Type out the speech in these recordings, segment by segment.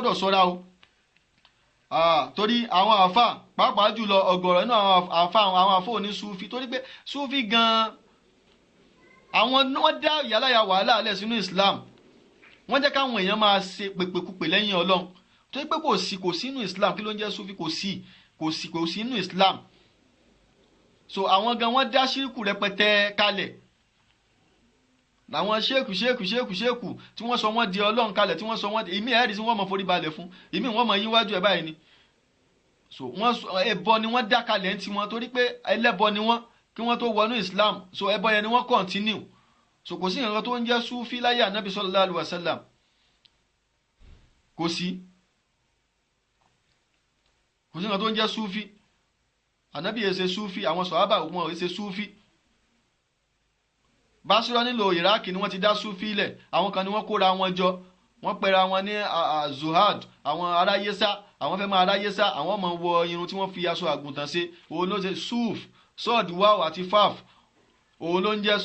gbọ́dọ̀ ṣọ́ra o torí àwọn àfà pàápàá jùlọ ọ̀gọ̀rọ̀ nínú àwọn àfà òní Sufi torí pé Sufi gan àwọn wọ́n dá ìyáláyà wàhálà alẹ́ sínú Islam wọ́n jẹ́ káwọn èèyàn máa ṣe pèpèkúpè lẹ́yìn Ọlọ́run torí pé kò sí inú Islam kí ló ń jẹ́ Sufi kò sí inú Islam so àwọn gan wọ́n dá ṣírìkù rẹpẹtẹ kalẹ̀ làwọn ṣéèkù tí wọ́n sọ wọ́n di Ọlọ́run kalẹ̀ tí wọ́n sọ wọ́n ìmí ẹ̀rí tí wọ́n mọ̀ forí balẹ̀ fún ìmí wọ́n mọ̀ yíwájú ẹ̀ báyìí ni so wọ́n ẹbọ ni wọ́n dá kalẹ̀ ń tiwọn torí pé ẹlẹ́bọ ni wọ́n kí wọ́n tó wọnú Islam so ẹbọ yẹn ni wọ́n continue so kò sí nǹkan tó ń jẹ́ Sufi láyé Ànábì sallallahu alaihi wasallam kò sí nǹkan tó ń jẹ́ Sufi Ànábì yẹn ṣe Sufi àwọn sọ̀hábà wọn ò ṣe Sufi Basra nílò Iraq ni wọ́n ti dá Sufi lẹ̀ àwọn kan ni wọ́n kóra wọn jọ wọ́n pera wọn ní zuhad àwọn aráyésá àwọn fẹ́ máa aráyésá àwọn ọmọ wọ irun tí wọ́n fi aṣọ àgùntàn ṣe òun ló ṣe suf sọ́ọ̀dì wáwò àti faf òun ló ń jẹ́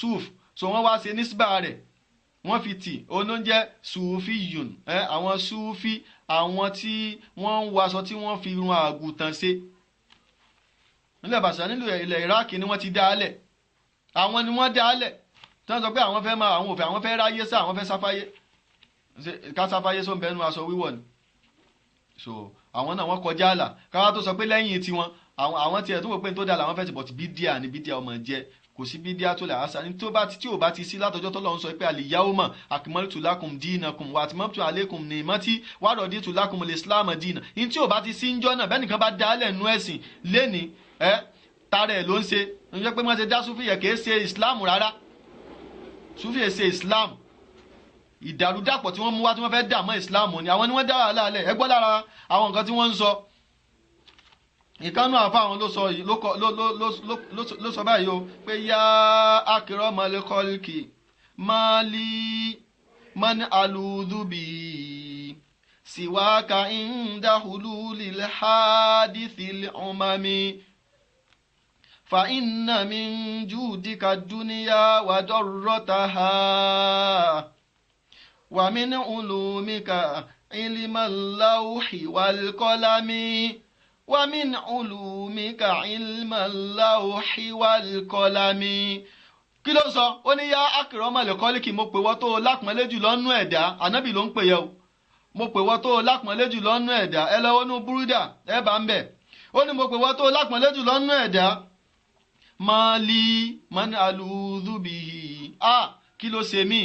suf so wọ́n wá ṣe nísbà rẹ̀ wọ́n fi tì òun ló ń jẹ́ sufiyun àwọn Sufi àwọn tí wọ́n ń waṣọ tí wọ́n fi irun àgùntàn ṣe nílẹ̀ Basra nílò ilẹ̀ Iraq ni wọ́n ti dá lẹ̀ àwọn ni wọ́n dá lẹ̀ tí wọ́n sọ pé àwọn fẹ́ máa àwọn òfin àwọn fẹ́ ráyé sá àwọn fẹ́ sáfáyé ká sáfáyé sọ bẹ́ẹ̀ nu aṣọ wíwọ̀ ni so àwọn náà wọ́n kọjá àlà káwá tó sọ pé lẹ́yìn tiwọn àwọn tiẹ̀ tó wò pé tó dà làwọn fẹ́ ti bọ̀ tí bídíà ni bídíà ọmọ jẹ́ kò sí bídíà tó lè àṣà ní tí ò bá ti sí látọjọ́ tọ́lọ́run sọ pé al-yawma akmaltu lakum dinakum wa atmamtu alaykum ni'mati wa raditu lakum al-islam dina ní tí ò bá ti sí ń jọ́ náà bẹ́ẹ̀ nìkan bá dálẹ̀ nú ẹ̀sìn léni tààrà ẹ̀ ló ń ṣe ń jẹ́ pé wọ́n ṣe dá Sufi yẹ kì í ṣe Islam rárá Sufi yẹ ṣe Islam ìdàrúdàpọ̀ tí wọ́n mú wá tí wọ́n fẹ́ dà mọ́ Islam ni àwọn ni wọ́n dá wàhálà alẹ́ ẹ gbọ́ lára àwọn nǹkan tí wọ́n ń sọ ìkánú àfa àwọn ló sọ báyìí o pé yá akramal khalqi mali man aludhubi siwaka inda hululil hadithil umami fa inna min judika dunya wa darrataha wa min ulumika ilmal lawhi wal qalami wa min ulumika ilmal lawhi wal qalami. Kí ló sọ ó ní yá akramal khalqi mo pè wọ́ tó lápọ́nlé jù lọ́nú ẹ̀dá ànábì ló ń pè yẹ o mo pè wọ́ tó lápọ́nlé jù lọ́nú ẹ̀dá ẹ lọ́wọ́ nú búrúdà ẹ bá ń bẹ̀ ó ní mo pè wọ́ tó lápọ́nlé jù lọ́nú ẹ̀dá mali man aludhubihi kí ló ṣe mí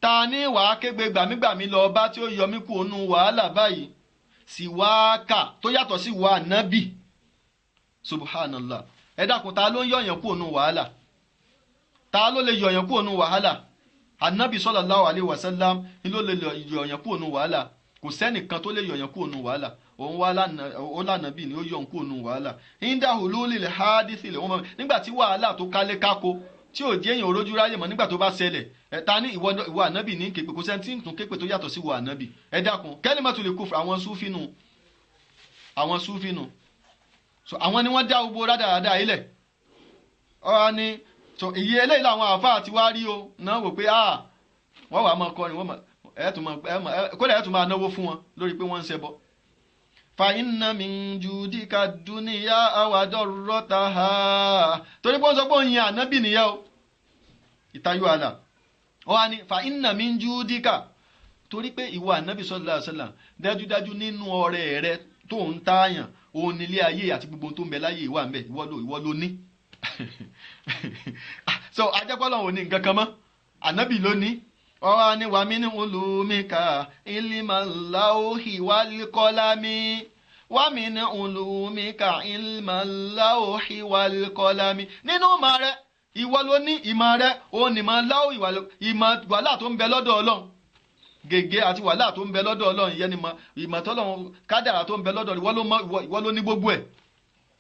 ta ní wàá kégbe gbàmígbàmí lọ bá tí ó yọ mí kú ònú wàhálà báyìí sì wáákà tó yàtọ̀ sí wà nábì subhanallah ẹ dákun ta ló ń yọ̀yàn kú ònú wàhálà ta ló lè yọ̀yàn kú ònú wàhálà anabi sallallahu alaihi wasallam ni ló lè yọ̀yàn kú ònú wàhálà kò sẹ́nìkan tó lè yọ̀yàn kú ònú wàhálà òun wá lánàbì ni ó yọ̀ kú ònú wàhálà inda hululil hadithil umam nígbà tí wàhálà tó kálé kákó tí ò jẹ́ èèyàn orójú ráyè mọ́ nígbà tó bá ṣẹlẹ̀ ta ní ìwọ ànábì ní képe kò sẹ́ni tí ń tún képe tó yàtọ̀ sí ìwọ ànábì ẹ dákun kalimatul kufr àwọn Sufi nù so àwọn ni wọ́n dá gbogbo rádaràdà ilẹ̀ ọ̀rọ̀ ni so èyí eléyìí làwọn àáfàá àti wá rí o náà wò pé wọ́n wà á máa kọrin kódà ẹ̀ tún máa náwó fún wọn lórí pé wọ́n ń ṣẹbọ. fa inna min judika dunya wa darrataha torí pé wọ́n sọ pé òun yin ànábì nìyẹn o ìtayọ àlà ó wá ní fa inna min judika torí pé ìwọ ànábì sallallahu alaihi wasallam dájúdájú nínú ọrẹ rẹ tó ń tààyàn òun nílé ayé àti gbogbo tó ń bẹ láyé ìwà ń bẹ ìwọ ló ní so ajẹ́pọ́lọ́ òun ní nǹkan kan mọ́ ànábì ló ní ọ̀rọ̀ ni wà mí ní ulumika ilmal lawhi wal qalami wà mí ní ulumika ilmal lawhi wal qalami nínú ìmọ̀ rẹ ìwọ ló ní ìmọ̀ rẹ òun ní ìmọ̀ láwù ìmọ̀ wàhálà tó ń bẹ lọ́dọ̀ Ọlọ́run gègé àti wàhálà tó ń bẹ lọ́dọ̀ Ọlọ́run ìyẹn ni ìmọ̀ tọ́lọ́run kádàrà tó ń bẹ lọ́dọ̀ ìwọ ló ní gbogbo ẹ̀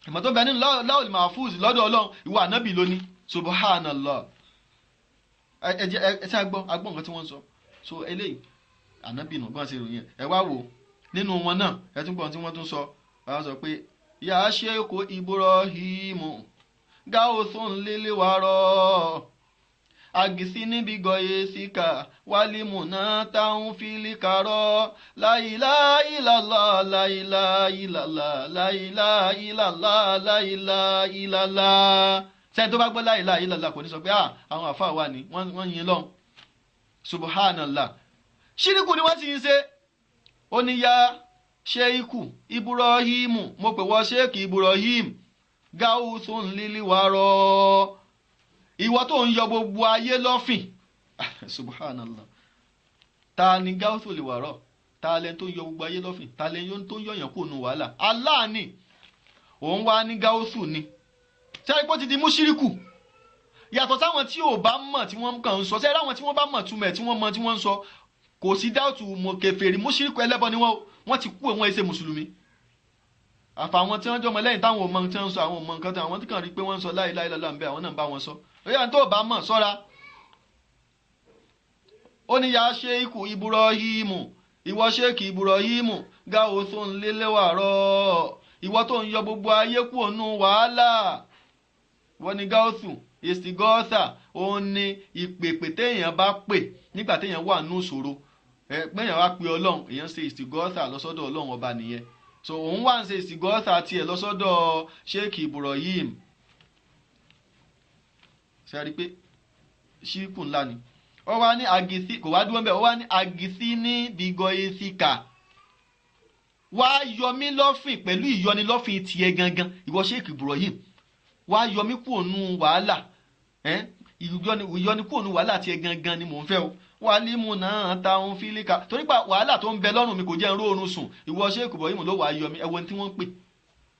ìmọ̀ tó ń bẹ nínú láwùl mahfuz lọ́dọ̀ Ọlọ́run ìwọ ànábì ló ní subhanallah ẹ ṣe agbọ́n nǹkan tí wọ́n sọ so eléyìí ànábì nù bọ́n ṣe ròyìn ẹ wá wò nínú wọn náà ẹ tún gbọ́n tí wọ́n tún sọ wọ́n sọ pé ya Sheikh Ibrahim gáwòsùn lílé wa rọ agisini bigoyesika walimuna taun filikaro la ilaha illallah la ilaha illallah la ilaha illallah la ilaha illallah. sẹ́ni tó bá gbọ́ la ilaha illallah kò ní sọ pé àwọn àfáà wà ní wọ́n yin lọ́hùn subhanallah. ṣíríkù ni wọ́n ti ń ṣe. ó ní ya ṣeiku Ibrahimu mo pè wọ́n ṣéèkì Ibrahim gáúsùn líliwárọ̀ ìwọ tó ń yọ gbogbo ayé lọ́fìn subhanallah. ta ni gáúsùn líliwárọ̀? ta lẹ́ni tó ń yọ gbogbo ayé lọ́fìn? ta lẹ́ni tó ń yọ̀yàn kó nu wàhálà? Allah ni. òun wá ní gáúsù ni. sẹ́yìn pé ó ti di múṣíríkù. yàtọ̀ sáwọn tí ò bá mọ̀ tí wọ́n kàn ń sọ. sẹ́yìn láwọn tí wọ́n bá mọ̀ túmẹ̀ tí wọ́n mọ̀ tí wọ́n ń sọ kò sí dáùtù kèfèrí múṣíríkù ẹlẹ́bọ ni wọ́n ti kú àwọn ẹsẹ̀ mùsùlùmí. àfàwọn tí wọ́n jọmọ lẹ́yìn táwọn ò mọ tí wọ́n ń sọ àwọn ò mọ nǹkan tí àwọn tí kàn rí pé wọ́n ń sọ la ilaha illallah ń bẹ àwọn náà ń bá wọn sọ. èyí tó bá mọ̀ sọ́ra. ó ní ya ṣéèkù Ibrahimu ìwọ ṣéèkì Ibrahimu gáúsùn líliwárọ̀ ìwọ tó ń yọ gbogbo ayé kú ònú wàhálà. wọ́n ní gáúsù ìsìgọ́sà òun ni ìpèpè téèyàn bá pè nígbà téèyàn wà nínú ìṣòro. péèyàn wá pe ọlọ́run èèyàn ṣe ìsìgọ́sà lọ́sọ́dọ̀ ọlọ́run ọba nìyẹn. so òun wá ń ṣe ìsìgọ́sà tiẹ̀ lọ́sọ́dọ̀ ṣéèkì Ibrahim. ṣe rí i pé ṣíríkù ńlá ni. ó wá ní àgìsí kò wá dúró ń bẹ̀ ó wá ní àgìsí ní bígọ́ ìsìkà. wá yọ mí lọ́fìn pẹ̀lú ìyọnilọ́fìn tiẹ̀ gangan ìwọ ṣéèkì Ibrahim. wá yọ mí kúrò nù wàhálà. ìyọni kúrò nù wàhálà tiẹ̀ gangan ni mò ń fẹ́ o. wàlímù náà táwọn fílíkà torí pa wàhálà tó ń bẹ lọ́rùn mi kò jẹ́ ń róorun sùn ìwọ ṣéèkì Ibrahim ló wàá yọ mí ẹwọ́n tí wọ́n ń pè.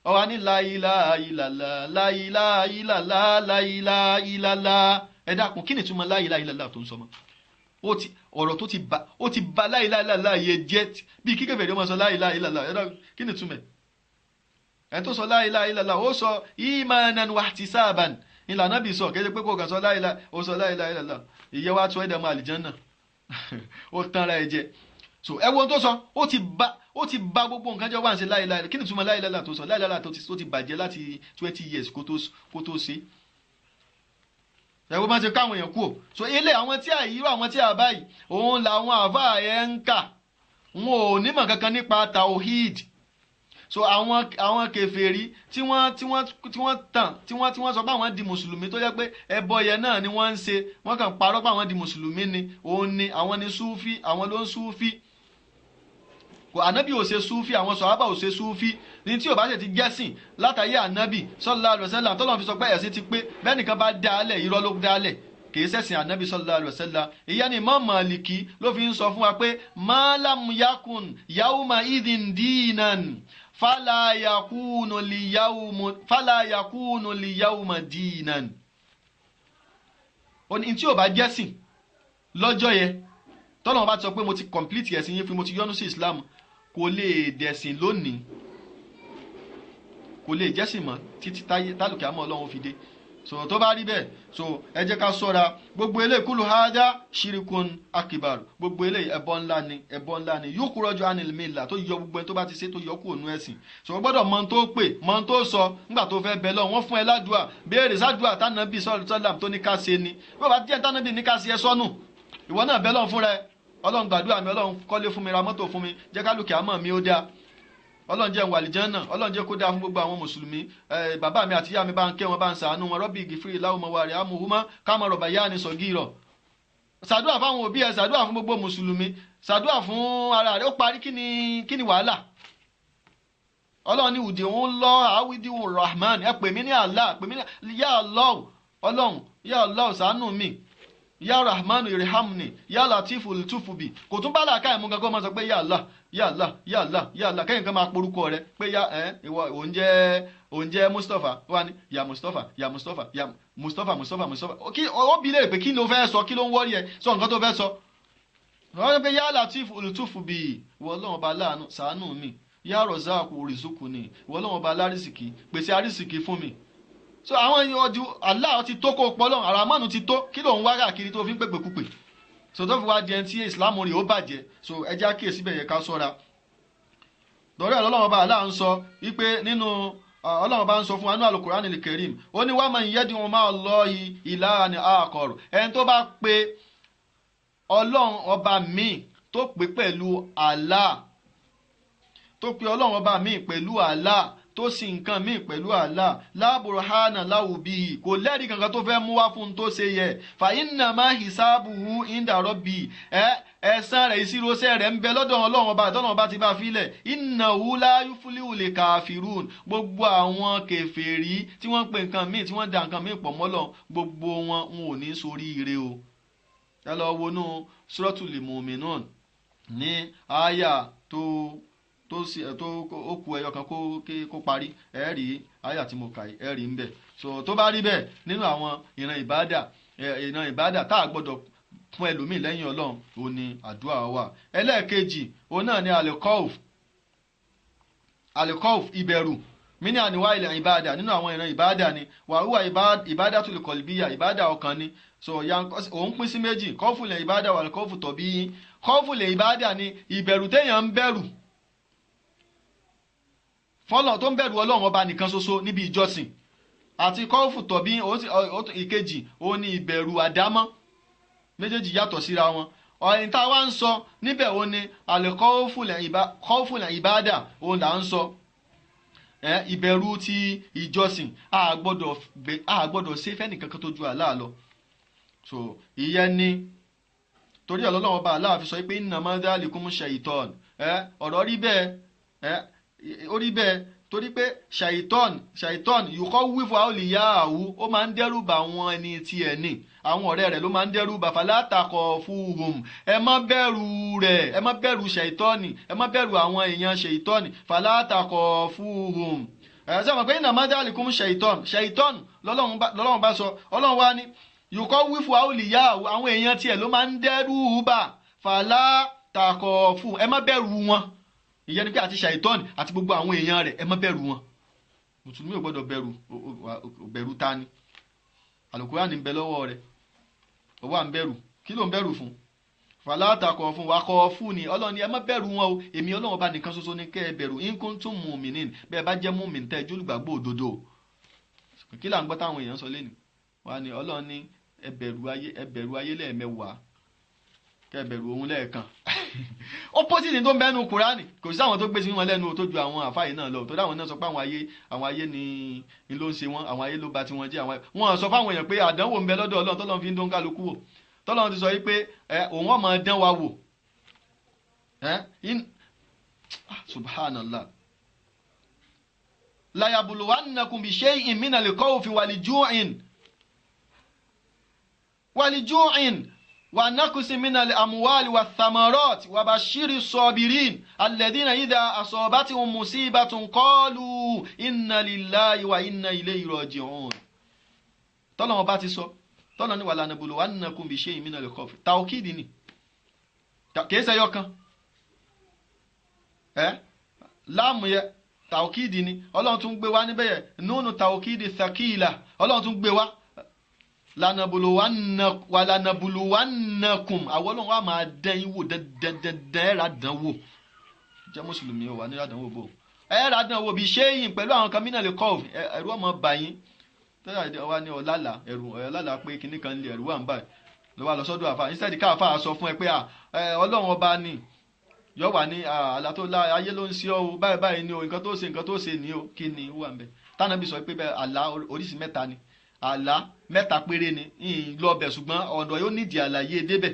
ó wá ní la ilaha illallah la ilaha illallah la ilaha illallah. ẹ dákun kí ni túmọ̀ la ilaha illallah tó ń sọ mọ́? ọ̀rọ̀ tó ti ba la ilaha illallah yẹ jẹ́ bí kíkẹ́ fẹ̀rẹ̀ ọmọ sọ la ilaha illallah ẹ dákun kí ni túmọ̀ ẹ tó sọ la ilaha illallah ó sọ imanan wahtisaban ìlànà bí sọ kéde pé kò kàn sọ la ilaha illallah ìyẹ́ wa tó ẹ̀dẹ̀ mọ́ àlìjánná ó tán ra ẹ jẹ. so ẹ wo ohun tó sọ ó ti ba gbogbo nǹkan jẹ́ wá ń ṣe la ilaha kí ni túmọ̀ la ilaha tó sọ la ilaha tó ti bàjẹ́ láti 20 years kó tó ṣe. ẹ wo bá ṣe káwọn èèyàn kú o. so ilé àwọn tí àyíró àwọn tí a báyìí òun làwọn àfáà ẹ̀ ń kà wọn ò nímọ̀ kankan nípa tawhid. so àwọn kèfèrí tí wọ́n tàn tí wọ́n sọ pé àwọn di mùsùlùmí tó jẹ́ pé ẹbọ yẹn náà ni wọ́n ń ṣe wọ́n kàn parọ́ pé àwọn di mùsùlùmí ni òun ni àwọn ni súfí àwọn ló ń súfí. kò ànábì ò ṣe súfí àwọn sọ̀hábà ò ṣe súfí ní tí ò bá ṣe ti gẹ́sìn látàyé ànábì sallallahu alaihi wasallam tọ́lọ́run fi sọ pé ẹ̀sìn ti pé bẹ́ẹ̀ nìkan bá dálẹ̀ irọ́ ló dálẹ̀ kì í ṣẹ̀sìn ànábì sallallahu alaihi wasallam. ìyá ni Imam Málíkì ló fi ń sọ fún wa pé malam yakun yawma idhin dinan fala yakunu liyawma dinan. ó ní tí ò bá jẹ́sìn lọ́jọ́ yẹn tọ́lọ́run bá ti sọ pé mo ti complete ẹ̀sìn yín fún mo ti yọ́nú sí Islam kò lè dẹ̀sìn lónìí kò lè jẹ́sìn mọ́ títí tálùkì àmọ́ Ọlọ́run fi dé. so tó bá rí bẹ́ẹ̀ so ẹ jẹ́ ká ṣọ́ra gbogbo eléyìí kúlù hádá ṣírìkún akibar gbogbo eléyìí ẹbọ ńlá ni yukhraju anil millah tó yọ gbogbo ẹni tó bá ti ṣe tó yọ kúrò nú ẹ̀sìn. so wọ́n gbọ́dọ̀ mọ tó pè mọ tó sọ nígbà tó fẹ́ bẹ lọ wọ́n fún ẹ ládùúà béèrè sádùúà tánàbí sọ́làm tó ní ká ṣe ni bí wọ́n bá jẹ́ tánàbí ní ká ṣe ẹ sọ́nù ìwọ náà bẹ lọ́n fúnra ẹ Ọlọ́run gbàdúrà mi Ọlọ́run kọ́lé fún mi ra mọ́tò fún mi jẹ́ kálukì àmọ́ mi ó dáa Ọlọ́run jẹ́ wàlìjánà Ọlọ́run jẹ́ kó dáa fún gbogbo àwọn mùsùlùmí bàbá mi àti ìyá mi bá ń kẹ́ wọn bá ń ṣàánú wọn rọ́bì gìfìrì láwùmọ̀ wàrí àmúhùmá kámọ̀ rọ̀bà yá ni sọ̀gírọ̀. ṣàdúrà fáwọn òbí ẹ ṣàdúrà fún gbogbo mùsùlùmí ṣàdúrà fún ara rẹ ó parí kí ni wàhálà. Ọlọ́run ní ùdí òun lọ àwídìí rahman ẹ pè mí ní Allah pè mí ní yá Allah Ọlọ́run yá Allah ṣàánú mi ya rahmanu irhamni ya latifu lutufubi kò tún bá làákà ìmú gangan máa sọ pé ya Allah ya Allah ya Allah ya Allah kẹ́yìn kan máa porúkọ rẹ pé ya ìwọ òun jẹ́ Mustapha wà ní ya Mustapha ya Mustapha ya Mustapha ó bi léèrè pé kí ló fẹ́ sọ kí ló ń wọ́rí ẹ sọ nǹkan tó fẹ́ sọ. wọ́n sọ pé ya latifu lutufubi ìwọ Ọlọ́run ọba láàánú ṣàánú mi ya Razzaqu rizukuni ìwọ Ọlọ́run ọba alárísìkí pèsè àrísìkí fún mi. so àwọn ọdún Allah ti tó kó pọ́lọ́ àràmọ́nù ti tó kí ló ń wá káàkiri tó fi ń pèpè kúpè so tó fi wá di ẹni tí Islam rí ó bàjẹ́ so ẹjẹ́ àkíyèsí bẹ̀yẹ ká sọ́ra. lọ́rẹ́ Ọlọ́run ọba Allah ń sọ wípé nínú ọlọ́run bá ń sọ fún wa ní Al-Qur'an al-Karim ó ní wa man yad'u ma'a Allahi ilahan akhar ẹni tó bá pe ọlọ́run ọba míì tó pè pẹ̀lú Allah tó pe ọlọ́run ọba míì pẹ̀lú Allah tó sì nǹkan míì pẹ̀lú Allah la burhana lahu bihi kò lẹ́rìí kankan tó fẹ́ mú wá fún un tó ṣe yẹ fa innama hisabuhu inda rabbi ẹ̀san rẹ̀ ìṣirọ́sẹ́ rẹ̀ ń bẹ lọ́dọ̀ ọlọ́run ọba àtọ́nà ọba ti bá filẹ̀ innahu la yuflihul kafirun gbogbo àwọn kèfèrí tí wọ́n ń pe nǹkan míì tí wọ́n da nǹkan míì pọ̀ mọ́lọ̀ gbogbo wọn ò ní sórí ire o. ẹ lọ wọnú Suratul Mu'minun ní àyà tó ó kù ẹyọ kan kó parí ẹ rí àyà tí mo kà ẹ rí ń bẹ so tó bá rí bẹ́ẹ̀ nínú àwọn ìran ìbádà tá a gbọ́dọ̀ fún ẹlòmíì lẹ́yìn Ọlọ́run ó ní àdúrà wà. ẹlẹ́ẹ̀kejì òun náà ní alikọ́f ìbẹ̀rù mí ní àníwá ilẹ̀ ìbádà nínú àwọn ìran ìbádà ni wàhùwà ìbádà tó lè kọ̀lìbíyà ìbádà ọkàn ni so òun pín sí méjì kọ́fù lẹ̀ ìbádà wà kọ́fù tọ̀bí yín kọ́fù lẹ̀ ìbádà ni ìbẹ̀rù téèyàn ń bẹ̀rù fọlọ́n tó ń bẹ̀rù Ọlọ́run ọba nìkan ṣoṣo níbi ìjọsìn àti kọ́fù tọ̀bí ìkejì òun ni ìbẹ̀rù àdámọ́ méjèèjì yàtọ̀ síra wọn ọ̀yìn tá a wá ń sọ níbẹ̀ òun ni àlẹ́kọ́fùlẹ̀ ìbádà òun là ń sọ ìbẹ̀rù ti ìjọsìn a gbọ́dọ̀ ṣe fẹ́ni kankan tó ju Allah lọ so ìyẹn ni torí Ọlọ́run ọba Allah fi sọ pé innama dhalikum shaytan ọ̀rọ̀ rí bẹ́ẹ̀ ó rí bẹ́ẹ̀ torí pé ṣàìtọ́n yòókọ́ wífọ àwòlíyàwó ó máa ń dẹ́rù bà àwọn ẹni tí ẹ̀ ní àwọn ọ̀rẹ́ rẹ̀ ló máa ń dẹ́rù bà fàlátàkọ̀ fúhùm ẹ má bẹ̀rù rẹ̀ ẹ má bẹ̀rù ṣàìtọ́nì ẹ má bẹ̀rù àwọn èèyàn ṣàìtọ́nì fàlátàkọ̀ fúhùm sọ́mọ̀ pé iná mádàlíkùm ṣàìtọ́n lọ́lọ́run bá sọ ọlọ́run wá ní yòókọ́ wífọ àwòlíyàwó àwọn èèyàn tí ẹ̀ ló máa ń dẹ́rù bà fàlátàkọ̀ fúhùm ẹ má bẹ̀rù wọn ìyẹn ni pé àti ṣàìtọ́nì àti gbogbo àwọn èèyàn rẹ̀ ẹ má bẹ̀rù wọn mùsùlùmí ò gbọ́dọ̀ bẹ̀rù ta ni Al-Qur'an ń bẹ lọ́wọ́ rẹ̀ ọwọ́ à ń bẹ̀rù kí ló ń bẹ̀rù fún fàlátàkọ̀ fún wa kọ́ fún ni Ọlọ́run ni ẹ má bẹ̀rù wọn o èmi Ọlọ́run ọba nìkan ṣoṣo ní kẹ́ ẹ bẹ̀rù in kuntum mu'minin bẹ́ẹ̀ bá jẹ́ mu'min tẹ́ ẹjọ́ olùgbàgbọ́ òdodo kí là ń gbọ́ táwọn èèyàn sọ lẹ́nu wa ni Ọlọ́run ní ẹ bẹ̀rù ayé lẹ́ẹ̀mẹ́wàá kẹ́ ẹ bẹ̀rù òun lẹ́ẹ̀kan opposite tó ń bẹ́nu Kùránì kò sí àwọn tó gbé sí wọn lẹ́nu tó ju àwọn àfáàyè náà lọ torí àwọn náà sọ pé àwọn ayé ni ló ń ṣe wọn àwọn ayé ló bà tí wọn jẹ́ wọn sọ fáwọn èèyàn pé àdánwò ń bẹ lọ́dọ̀ Ọlọ́run tọ́lọ́run fi ń dún kálukú wò tọ́lọ́run ti sọ yìí pé òun ọmọ dán wa wò subhanallah la yabluwannakum bi shay'in minal khawfi wal-ju'in ونقص من الأموال والثمرات وبشر الصابرين الذين إذا أصابتهم مصيبة قالوا إنا لله وإنا إليه راجعون tọ́lọ́run bá ti sọ tọ́lọ́run ní وَلَنَبْلُوَنَّكُمْ بِشَيْءٍ مِنَ الْخَوْفِ tàwọ́kìdì ni kìí ṣe ẹyọkan láàmù yẹ tàwọ́kìdì ni Ọlọ́run tún gbé wá níbẹ̀ yẹ nùnù tàwọ́kìdì thaqila Ọlọ́run tún gbé wá lanabuluwannakum àwọn Ọlọ́run wa máa dán yín wò dandan ẹ̀rà dán wò jẹ́ mùsùlùmí wà ní ìràdánwò bò ẹ̀rà dán wò bí ṣéyìn pẹ̀lú àwọn kan mínà lè kọ́ ẹ̀rù ọmọ bàyín tẹ́lẹ̀ wa ní ọ̀làlà ọ̀làlà pé kinní kan lè ẹ̀rù wà ń báyìí ló wà lọ sọ́dọ̀ àfa instead káàfà sọ fún ẹ pé Ọlọ́run ọba ni yọ wà ní àlà tó lá ayé ló ń ṣe ọ́ báyìí ni o nǹkan tó ṣe ni o kí ni wà ń bẹ tánàbí sọ pé àlà oríṣi mẹ́ta ni àlá mẹ́ta péré ni lọ́bẹ̀ ṣùgbọ́n ọ̀dọ̀ yóò nídìí àlàyé débẹ̀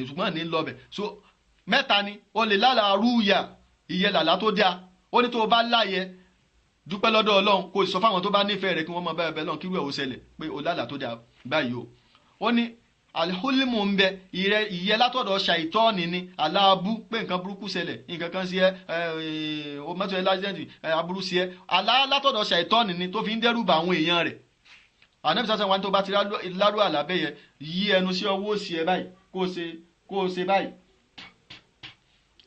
ṣùgbọ́n ní lọ́bẹ̀ so mẹ́ta ni o lè lálàá rúùyà ìyẹn làlá tó dáa ó ní tó o bá láyẹ dúpẹ́ lọ́dọ̀ Ọlọ́run kò sọ fáwọn tó bá nífẹ̀ẹ́ rẹ̀ kí wọ́n máa bá ẹbẹ̀ lọ́n kí irú ẹ̀ ó ṣẹlẹ̀ pé o lálàá tó dáa báyìí o ó ní aliholimu ń bẹ ìyẹn látọ̀dọ̀ ṣàìtọ́ọ̀nì ni aláàbù pé nǹkan burúkú ṣẹlẹ̀ nǹkan kan sí ẹ o mọ́tò ẹ lájẹ́ǹtì aburú sí ẹ alá látọ̀dọ̀ ṣàìtọ́ọ̀nì ni tó fi ń dẹ́rù bà àwọn èèyàn rẹ̀ ànábì sásán wa ní tó bá ti lárú àlábẹ́ yẹ yí ẹnu sí ọwọ́ òsì ẹ báyìí kó o ṣe báyìí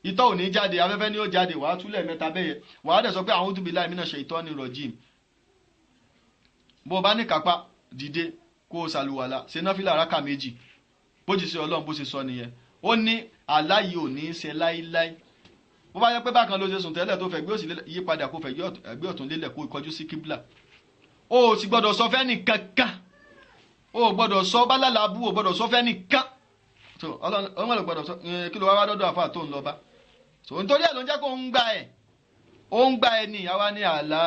ìtọ́ ò ní jáde afẹ́fẹ́ ni ó jáde wàá túlẹ̀ mẹ́ta bẹ́yẹ wàá dẹ̀ sọ pé a'udhu billahi minash shaitani rajim bó o bá ní kápá dìde kó o ṣàlùwàlà ṣe náfìlà rákà méjì bó ti ṣe Ọlọ́run bó ṣe sọ nìyẹn ó ní aláyé ò ní í ṣe láíláí ó bó bá yẹ pé bákan ló ṣe sùn tẹ́lẹ̀ tó fẹ́ gbé òsì yí padà kó fẹ́ gbé ọ̀tún lélẹ̀ kó kọjú sí kíbla. O sì gbọ́dọ̀ sọ fẹ́ nìkankan, o gbọ́dọ̀ sọ bálàlàbù, o gbọ́dọ̀ sọ fẹ́ nìkan. So ọlọ́run gbọ́dọ̀ sọ kí ló wá dọ́dọ̀ àfa tó ń lọ bá. So nítorí ẹ̀ ló ń jẹ́ kó ń gbà ẹ̀, ó ń gbà ẹ̀ ní àwa ní àlà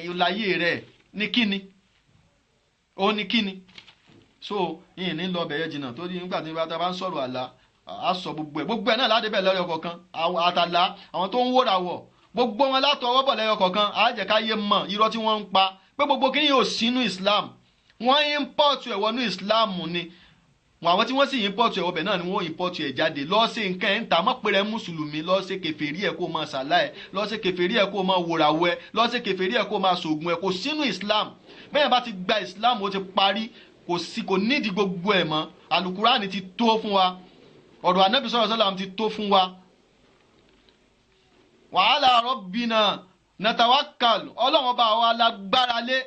ìlàyé rẹ̀ ní kíni, ó ní kíni. So yìnyín ní lọ bẹ̀yẹ jìnnà torí nígbà tí wọ́n bá ń sọ̀rọ̀ àlà a sọ gbogbo ẹ̀ náà ládébẹ̀ lẹ́yọ kọ̀ọ̀kan àtàlà àwọn tó ń wóra wọ̀ gbogbo wọn látọ̀ ọwọ́ bọ̀ lẹ́yọ kọ̀ọ̀kan á jẹ́ ká yé mọ̀ irọ́ tí wọ́n ń pa pé gbogbo kí yóò sínú Islam, wọ́n import ẹ̀ wọnú Islam ni àwọn tí wọ́n sì import ẹ̀ wọbẹ̀ náà ni wọ́n import ẹ̀ jáde lọ́ọ́ ṣe nǹkan ẹ̀ ń ta mọ́ pẹ̀rẹ́ mùsùlùmí, lọ́ọ́ ṣe kèfèrí ẹ̀ kó máa ṣàlá ẹ̀, lọ́ọ́ ṣe kèfèrí ẹ̀ kó máa wòràwọ̀ ẹ̀, lọ́ọ́ ṣe kèfèrí ẹ̀ kó máa ṣògùn ẹ̀, kò sínú Islam. bẹ́ẹ̀ bá ti gba Islam ó ti parí, kò nídìí gbogbo ẹ̀ mọ́. Alukurani ti tó fún wa, ọ̀rọ̀ Ànábì sallallahu alaihi wasallam ti tó fún wa. Wa ala rabbina natawakkal, ọlọ́run bá wa lágbára lé.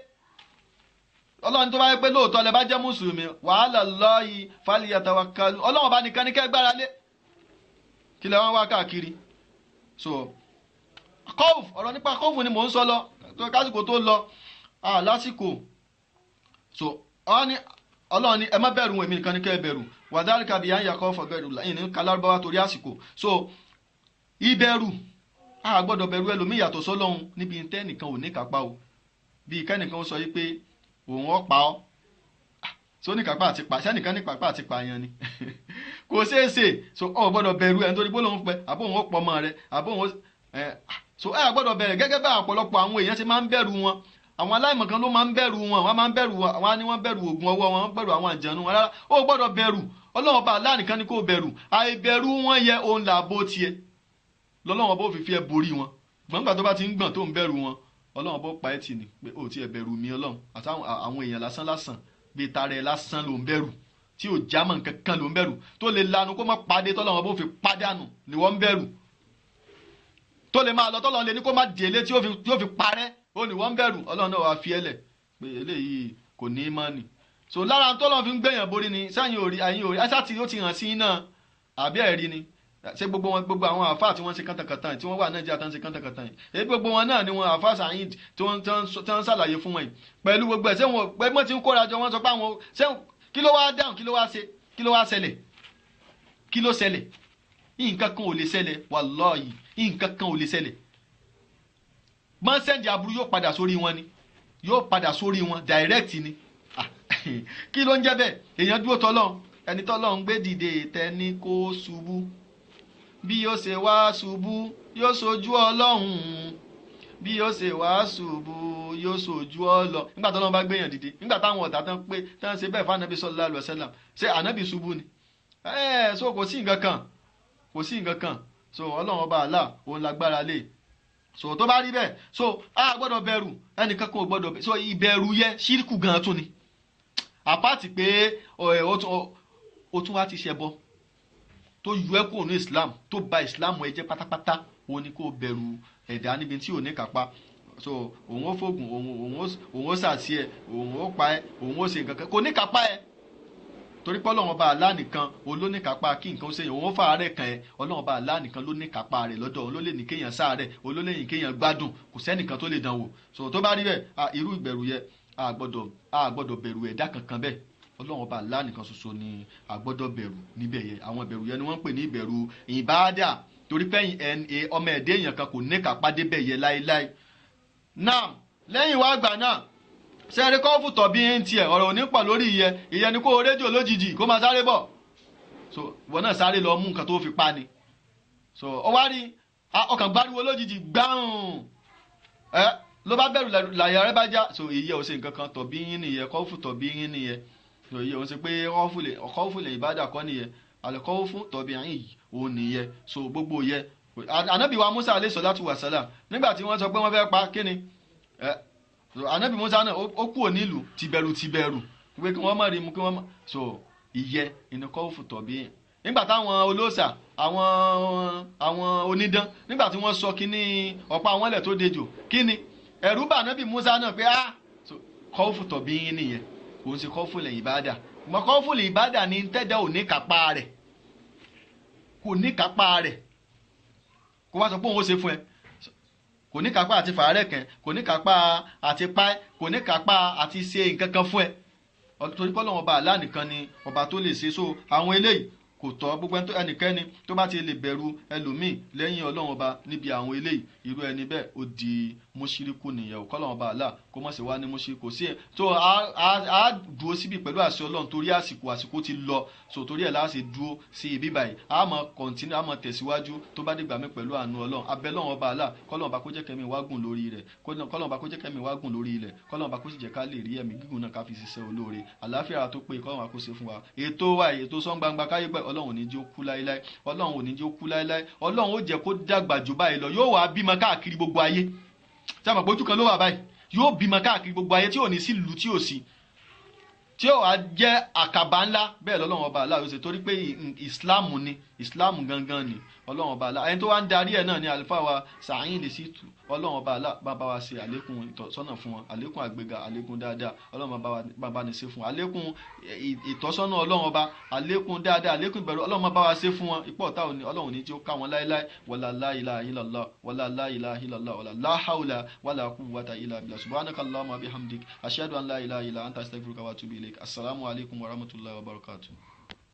Ọlọ́run tó bá yẹ pé lóòótọ́ lẹ bá jẹ́ mùsùlùmí, wa ala Allahi falyatawakkal, ọlọ́run bá nìkan ní kẹ́ gbára lé. Kí lẹ wá wá káàkiri. So kọ́ọ̀fù, ọ̀rọ̀ nípa kọ́ọ̀fù ni mò ń sọ lọ kásìkò tó lọ lásìkò. So ọlọ́run ní ẹ má bẹ̀rù èmi nìkan ní kẹ́ bẹ̀rù, wàdálíkà bí yáyà kọ́ fọ́ bẹ̀rù láyìn ní kalárúbáwá torí àsìkò. So ìbẹ̀rù a gbọ́dọ̀ bẹ̀rù ẹlòmíì yàtọ̀ sọ́lọ́run níbi tẹ́ nìkan ò ní kápá o. Bí kẹ́nìkan sọ yí pé òun ó pa ọ́, so ní kápá àti pa, sẹ́nìkan ní kápá àti pa yẹn ni kò ṣeé ṣe. So ọ gbọ́dọ̀ bẹ̀rù ẹ̀ nítorí bólóhùn pẹ́ àbó òun ó pọ̀ mọ́ rẹ̀ àbó òun so ẹ gbọ́dọ̀ bẹ̀rẹ̀ gẹ́gẹ́ bá ọ̀pọ̀lọpọ̀ àwọn èèyàn ṣe máa ń bẹ̀rù wọn. Àwọn aláìmọ̀kan ló máa ń bẹ̀rù wọn, wọ́n máa ń bẹ̀rù wọn, àwọn ni wọ́n bẹ̀rù oògùn ọwọ́ wọn, wọ́n bẹ̀rù àwọn àjànú wọn. Rárá, ó gbọ́dọ̀ bẹ̀rù Ọlọ́run bá Allah nìkan ni kó bẹ̀rù. Àìbẹ̀rù wọn yẹ òun làbó tiẹ̀ lọ́lọ́run bó fi ẹ borí wọn. Gbọ̀ngbà tó bá ti ń gbọ̀n tó ń bẹ̀rù wọn, Ọlọ́run bó pa ẹ́ tì ní pé ó ti ẹ̀ bẹ̀rù mi Ọlọ́run. Àti àwọn èèyàn lásán bíi tarẹ̀ lásán ló ń bẹ̀rù, tí ò jámọ́ nǹkan kan ló ń bẹ̀rù, tó lè lanu kó má pàdé tọ́lọ́run bó fi pàdánù ni wọ́n ń bẹ̀rù, tó lè máa lọ tọ́lọ́run lè ní kó má délé tí ó fi parẹ́ ó ní wọ́n ń bẹ̀rù. Ọlọ́run náà wàá fi ẹ́ lẹ̀ pé eléyìí kò ní í mọ́ ni. So lára tọ́lọ́run fi ń gbẹ̀yàn borí ni sẹ́yìn òrí àyìn òrí ẹ̀sà tí ó ti hàn sí iná àbí ẹ̀rí ni. Ṣé gbogbo àwọn àfáà tí wọ́n ṣe kántakàtàn tí wọ́n wà Nàìjíríà tán ṣe kántakàtàn yìí, èyí gbogbo wọn náà ni wọn àfáà Saheed tí wọ́n ń ṣàlàyé fún wọn yìí pẹ̀lú gbogbo ẹ̀. ṣé wọn pé wọ́n ti ń kóra jọ wọ́n sọ pé àwọn kí ló wá dáhùn, kí ló wá ṣe, kí ló wá ṣẹlẹ̀, kí ló ṣẹlẹ̀? Nǹkan kan ò lè ṣẹlẹ̀, wallahi nǹkan kan ò lè ṣẹlẹ̀. Mọ́sẹ̀ndì aburú yóò padà sórí wọn ni, yóò padà sórí wọn direct ni. Kí ló ń jẹ́ bẹ́ẹ̀? Èèyàn dúró tọ́lọ́run, ẹni tọ́lọ́run gbé dìde tẹni kó ṣubú, bí yóò ṣe wá ṣubú yóò ṣojú Ọlọ́run, bí yóò ṣe wá ṣubú yóò ṣojú Ọlọ́run. Nígbà tọ́lọ́run bá gbéyàn dìde, nígbà táwọn ọ̀tá tán pé tán ṣe bẹ́ẹ̀ fún Ànábì sallallahu alaihi wasallam, ṣé Ànábì ṣubú ni? So kò sí nǹkan kan, kò sí nǹkan kan. So Ọlọ́run ọba Allah òun lágbára lé. So tó bá rí bẹ́ẹ̀, so a gbọ́dọ̀ bẹ̀rù, ẹnìkan kan ò gbọ́dọ̀ bẹ̀rù. So ìbẹ̀rù yẹ ṣírìkù gan tún ni, àpáàtì pé ó tún wá ti ṣẹbọ tó yọ ẹ́ kúrò ní Islam, tó bà Islam ẹ jẹ́ pátápátá. Òun ni kó bẹ̀rù ẹ̀dá níbi tí ò ní kápá. So òun ó fògùn, òun ó sàṣì ẹ, òun ó pa ẹ, òun ó ṣe nǹkan kan, kò ní kápá ẹ. Torí pé Ọlọ́run ọba Allah nìkan ló ní kápá kí nǹkan ó ṣe yẹn, òun ó fàárẹ̀ kàn ẹ́. Ọlọ́run ọba Allah nìkan ló ní kápá rẹ̀ lọ́dọ̀, òun ló lè ní kéèyàn sáàrẹ̀, òun ló lè ní kéèyàn gbádùn, kò sẹ́nìkan tó lè dán wò. So tó bá rí bẹ́ẹ̀, irú ìbẹ̀rù yẹ a gbọ́dọ̀ bẹ̀rù ẹ̀dá kankan bẹ́ẹ̀. Ọlọ́run ọba Allah nìkan ṣoṣo ni a gbọ́dọ̀ bẹ̀rù níbẹ̀ yẹ. Àwọn ìbẹ̀rù yẹ ni wọ́n ń pè ní ìbẹ̀rù ìbáàdà, torí pé ọmọ ẹ̀dá èèyàn kan kò ní kápá débẹ̀ yẹ láéláé. Náà lẹ́yìn wá gbà náà, sẹ́ẹ̀rí kọ́ọ̀fù tọ̀bí ń tiẹ̀ ọ̀rọ̀ òní pọ̀ lórí ìyẹn ni kó o rédíò lójijì kó máa sáré bọ̀. So ìwọ náà sáré lọ mú nǹkan tó fi pa ni. So ó wá rí ọkàn gbáriwo lójijì gbáhùn ló bá bẹ̀rù làyà rẹ bá já. So ìyẹ́ ò ṣe nǹkan kan, tọ̀bí yín nìyẹn, kọ́ọ̀fù tọ̀bí yín nìyẹn. So ìyẹ́ ò ṣe pé kọ́ọ̀fù lè ìbádà kọ́ nìyẹn, àlẹ́ kọ́ọ̀fù tọ̀bí yín òun nìyẹn. So gbogbo yẹ Ànábì wa Musa alayhi salatu wa salam nígbà tí wọ́n sọ pé wọ́n fẹ́ pa kíni Ànábì Musa náà ó kúrò nílùú tìbẹ̀rù pé kí wọ́n má rí mu kí wọ́n má. So ìyẹ́ inú kọ́ọ̀fù tọ̀bí yín. Nígbà táwọn olóòṣà àwọn onídán nígbà tí wọ́n sọ kíní ọ̀pá àwọn ilẹ̀ tó dejò kíni ẹ̀rù bà Ànábì Musa náà pé so kọ́ọ̀fù tọ̀bí yín nìyẹn, kò ń ṣe kọ́ọ̀fù lẹ̀ ìbádà. Mọ̀ kọ́ọ̀fù lẹ̀ ìbádà ni tẹ́dẹ̀ ò ní kápá rẹ̀, kò ní kápá rẹ̀. kó wá sọ pé òun ó ṣe fún ẹ kò ní kápá àti fàárẹ̀ kẹ́ kò ní kápá àti pa ẹ́ kò ní kápá àti ṣe nǹkan kan fún ẹ torí pé Ọlọ́run ọba Allah nìkan ni ọba tó lè ṣe so àwọn eléyìí kò tọ́ gbogbo ẹnikẹ́ni tó bá ti lè bẹ̀rù ẹlòmíì lẹ́yìn Ọlọ́run ọba níbi àwọn eléyìí irú ẹni bẹ́ẹ̀ ó di mùṣírikù nìyẹn ò kọ́lọ́run ọba Allah kó mọ̀ sí wá ní mùṣírikù sí ẹ̀ tó a dúró síbi pẹ̀lú àṣẹ Ọlọ́run torí àsìkò ti lọ so torí ẹ̀ láti dúró sí ibi báyìí a máa kọ̀ntínú a máa tẹ̀síwájú tó bá dìgbà mi pẹ̀lú àánú Ọlọ́run abẹ́ Ọlọ́run ọba Allah kọ́lọ́run ọba kó jẹ́ kẹ́mi wá gùn lórí rẹ̀ kọ́lọ́run ọba kó jẹ́ kẹ́mi wá gùn lórí ilẹ̀ kọ́lọ́run ọba kó sì jẹ́ ká lè rí ẹ̀mí gígùn náà ká fi ṣiṣẹ́ olóore àlàáfíà tó pé kọ́lọ́run ọba kó ṣe fún wa ètò sọ́n gbangba káyé pẹ́ Ọlọ́run ò ní jẹ́ ó kú láéláé Ọlọ́run ò ní jẹ́ ó kú láéláé Ọlọ́run ó jẹ́ kó dàgbà jù báyìí lọ yóò wá bímọ káàkiri gbogbo ayé tí a mọ̀ pé ojú kan ló wà báyìí yóò bímọ káàkiri gbogbo ayé tí ò ní sí ìlú tí ò sí tí ó wá jẹ́ àkàbà ńlá bẹ́ẹ̀ lọ́lọ́run ọba Allah yóò ṣe torí pé ìsìláàmù ni ìsìláàmù gangan ni ọlọ́run ọba Allah ẹni tó wá ń darí ẹ̀ náà ni àlùfáà wa Sa'id Shittu ọlọ́run ọba Allah bá wa ṣe àlékún ìtọ́sọ́nà fún wọn àlékún àgbéga àlékún dáadáa ọlọ́run bá bá ní ṣe fún wọn àlékún ìtọ́sọ́nà ọlọ́run ọba àlékún dáadáa àlékún ìbẹ̀rù ọlọ́run bá wa ṣe fún wọn ipò ọ̀tá ọlọ́run ní tí ó ká wọn láéláé wala la ilaha illallah wala la ilaha illallah wala la hawla wala quwwata illa billah subhanaka allahumma bihamdik ashhadu an la ilaha illa anta astaghfiruka wa atubu ilaik assalamu alaikum wa rahmatullahi wa barakatuh.